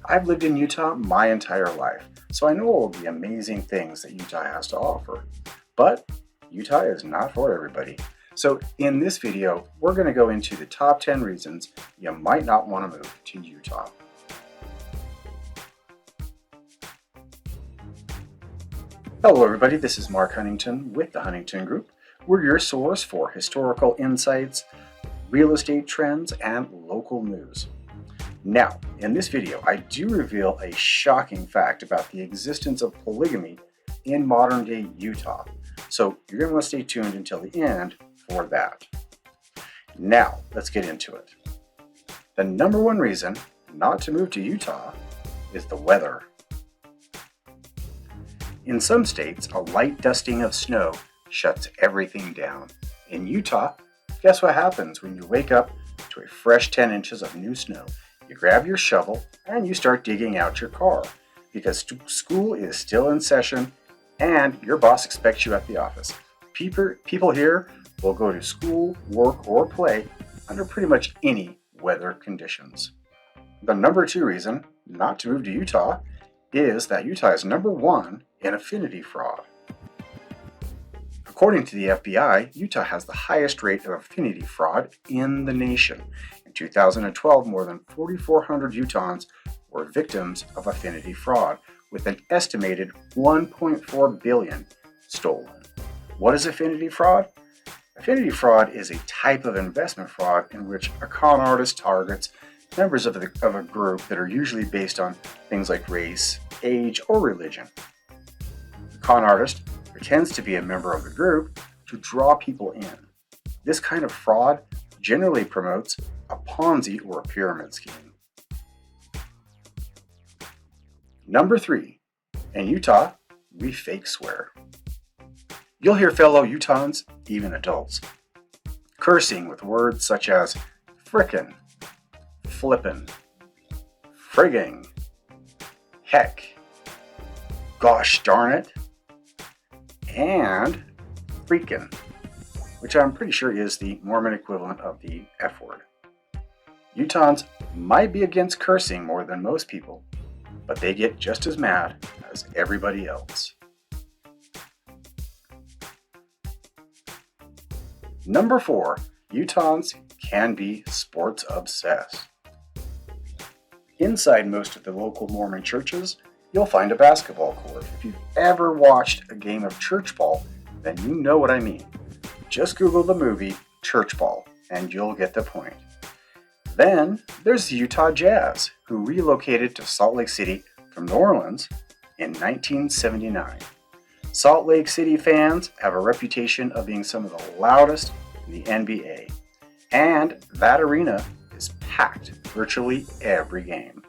I've lived in Utah my entire life, so I know all the amazing things that Utah has to offer. But Utah is not for everybody. So in this video, we're going to go into the top 10 reasons you might not want to move to Utah. Hello everybody, this is Mark Huntington with the Huntington Group. We're your source for historical insights, real estate trends, and local news. Now, in this video, I do reveal a shocking fact about the existence of polygamy in modern-day Utah. So you're going to want to stay tuned until the end for that. Now, let's get into it. The number one reason not to move to Utah is the weather. In some states, a light dusting of snow shuts everything down. In Utah, guess what happens when you wake up to a fresh 10 inches of new snow? You grab your shovel and you start digging out your car because school is still in session and your boss expects you at the office. People here will go to school, work, or play under pretty much any weather conditions. The number two reason not to move to Utah is that Utah is number one in affinity fraud. According to the FBI, Utah has the highest rate of affinity fraud in the nation. In 2012, more than 4,400 Utahns were victims of affinity fraud, with an estimated $1.4 billion stolen. What is affinity fraud? Affinity fraud is a type of investment fraud in which a con artist targets members of a group that are usually based on things like race, age, or religion. The con artist pretends to be a member of the group to draw people in. This kind of fraud generally promotes a Ponzi or a pyramid scheme. Number three, in Utah, we fake swear. You'll hear fellow Utahns, even adults, cursing with words such as frickin', flippin', frigging, heck, gosh darn it, and freakin', which I'm pretty sure is the Mormon equivalent of the F word. Utahns might be against cursing more than most people, but they get just as mad as everybody else. Number four, Utahns can be sports obsessed. Inside most of the local Mormon churches, you'll find a basketball court. If you've ever watched a game of church ball, then you know what I mean. Just Google the movie Church Ball and you'll get the point. Then there's the Utah Jazz, who relocated to Salt Lake City from New Orleans in 1979. Salt Lake City fans have a reputation of being some of the loudest in the NBA, and that arena is packed virtually every game.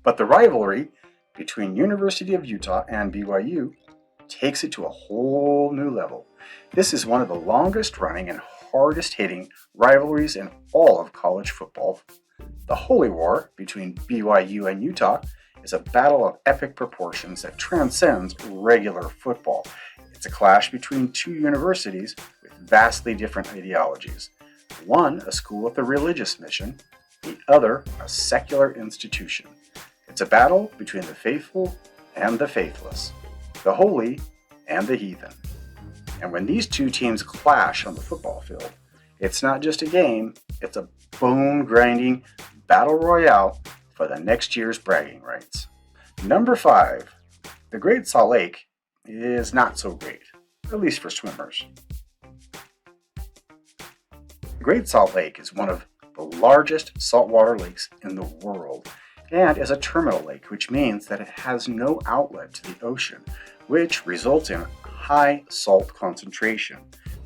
But the rivalry between University of Utah and BYU takes it to a whole new level. This is one of the longest running and hardest hitting rivalries in all of college football. The Holy War between BYU and Utah is a battle of epic proportions that transcends regular football. It's a clash between two universities with vastly different ideologies. One, a school with a religious mission, the other, a secular institution. It's a battle between the faithful and the faithless, the holy and the heathen. And when these two teams clash on the football field, it's not just a game, it's a bone-grinding battle royale for the next year's bragging rights. Number five, the Great Salt Lake is not so great, at least for swimmers. The Great Salt Lake is one of the largest saltwater lakes in the world, and is a terminal lake, which means that it has no outlet to the ocean, which results in high salt concentration.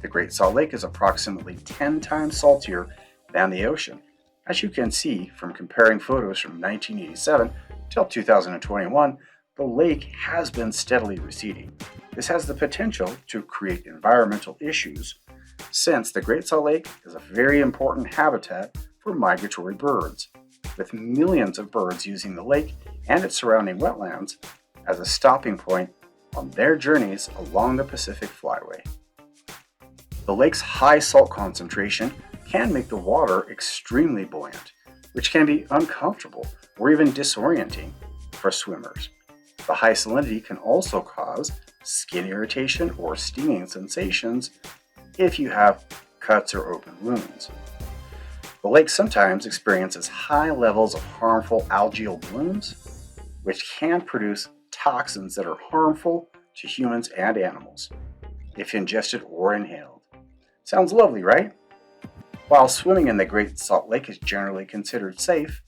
The Great Salt Lake is approximately 10 times saltier than the ocean. As you can see from comparing photos from 1987 till 2021, the lake has been steadily receding. This has the potential to create environmental issues, since the Great Salt Lake is a very important habitat for migratory birds, with millions of birds using the lake and its surrounding wetlands as a stopping point on their journeys along the Pacific Flyway. The lake's high salt concentration can make the water extremely buoyant, which can be uncomfortable or even disorienting for swimmers. The high salinity can also cause skin irritation or stinging sensations if you have cuts or open wounds. The lake sometimes experiences high levels of harmful algal blooms, which can produce toxins that are harmful to humans and animals if ingested or inhaled. Sounds lovely, right? While swimming in the Great Salt Lake is generally considered safe,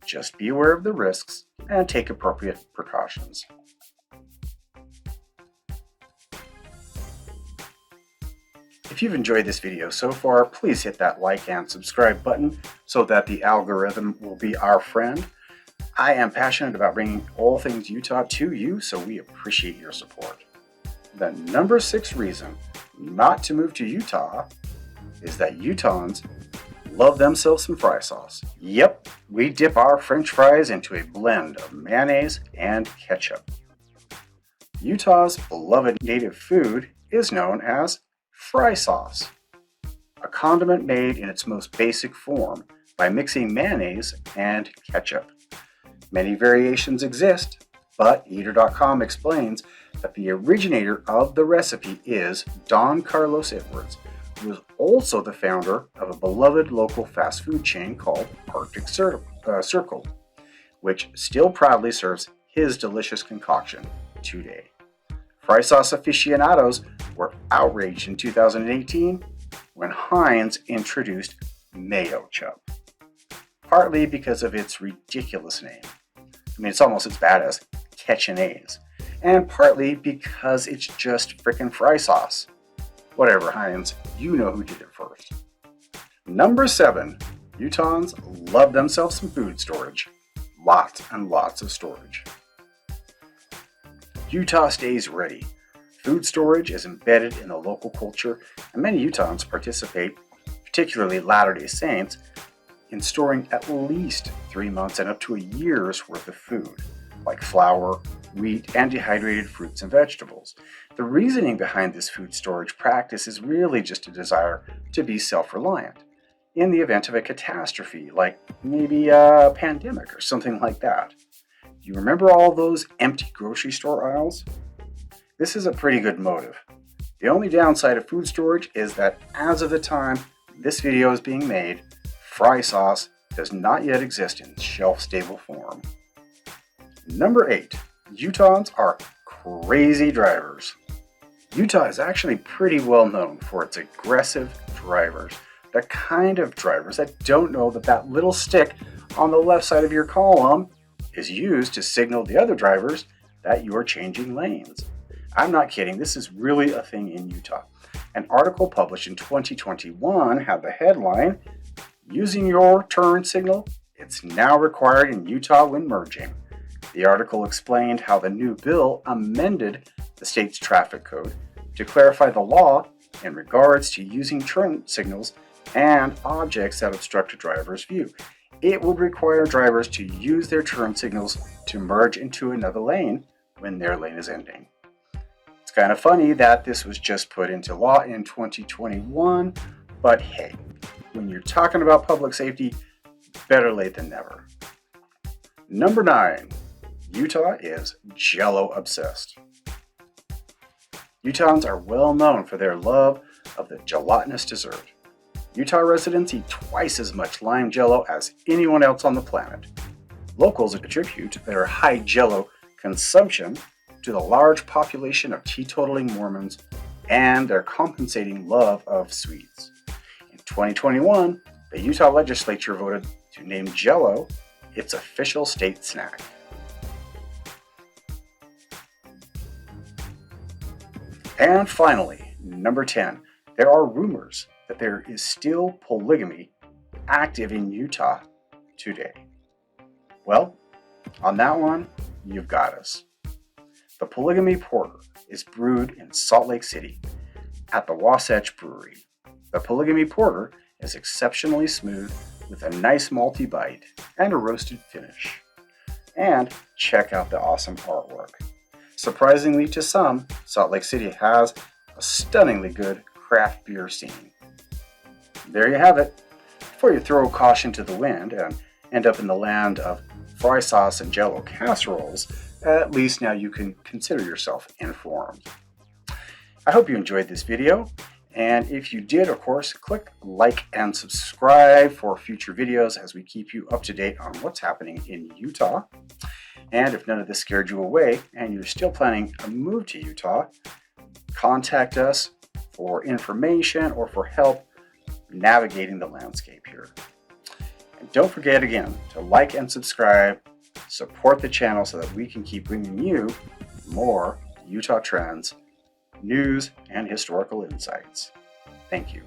just be aware of the risks and take appropriate precautions. If you've enjoyed this video so far, please hit that like and subscribe button so that the algorithm will be our friend. I am passionate about bringing all things Utah to you, so we appreciate your support. The number 6 reason not to move to Utah is that Utahns love themselves some fry sauce. Yep, we dip our French fries into a blend of mayonnaise and ketchup. Utah's beloved native food is known as fry sauce, a condiment made in its most basic form by mixing mayonnaise and ketchup. Many variations exist, but Eater.com explains that the originator of the recipe is Don Carlos Edwards, who was also the founder of a beloved local fast food chain called Arctic Circle, which still proudly serves his delicious concoction today. Fry sauce aficionados were outraged in 2018 when Heinz introduced Mayo Chup, partly because of its ridiculous name. I mean, it's almost as bad as Ketchinase, and partly because it's just frickin' fry sauce. Whatever, Heinz, you know who did it first. Number 7, Utahns love themselves some food storage. Lots and lots of storage. Utah stays ready. Food storage is embedded in the local culture, and many Utahns participate, particularly Latter-day Saints, in storing at least 3 months and up to a year's worth of food, like flour, wheat, and dehydrated fruits and vegetables. The reasoning behind this food storage practice is really just a desire to be self-reliant in the event of a catastrophe, like maybe a pandemic or something like that. Do you remember all those empty grocery store aisles? This is a pretty good motive. The only downside of food storage is that as of the time this video is being made, fry sauce does not yet exist in shelf-stable form. Number 8, Utahns are crazy drivers. Utah is actually pretty well known for its aggressive drivers, the kind of drivers that don't know that that little stick on the left side of your column is used to signal the other drivers that you are changing lanes. I'm not kidding, this is really a thing in Utah. An article published in 2021 had the headline, "Using your turn signal, it's now required in Utah when merging." The article explained how the new bill amended the state's traffic code to clarify the law in regards to using turn signals and objects that obstruct a driver's view. It would require drivers to use their turn signals to merge into another lane when their lane is ending. It's kind of funny that this was just put into law in 2021, but hey, when you're talking about public safety, better late than never. Number 9, Utah is Jell-O obsessed. Utahns are well known for their love of the gelatinous dessert. Utah residents eat twice as much lime Jell-O as anyone else on the planet. Locals attribute their high Jell-O consumption to the large population of teetotaling Mormons and their compensating love of sweets. In 2021, the Utah legislature voted to name Jell-O its official state snack. And finally, number 10, there are rumors that there is still polygamy active in Utah today. Well, on that one, you've got us. The Polygamy Porter is brewed in Salt Lake City at the Wasatch Brewery. The Polygamy Porter is exceptionally smooth with a nice malty bite and a roasted finish. And check out the awesome artwork. Surprisingly to some, Salt Lake City has a stunningly good craft beer scene. There you have it. Before you throw caution to the wind and end up in the land of fry sauce and jello casseroles, at least now you can consider yourself informed. I hope you enjoyed this video, and if you did, of course, click like and subscribe for future videos as we keep you up to date on what's happening in Utah. And if none of this scared you away and you're still planning a move to Utah, contact us for information or for help navigating the landscape here. And don't forget again to like and subscribe, support the channel so that we can keep bringing you more Utah trends, news, and historical insights. Thank you.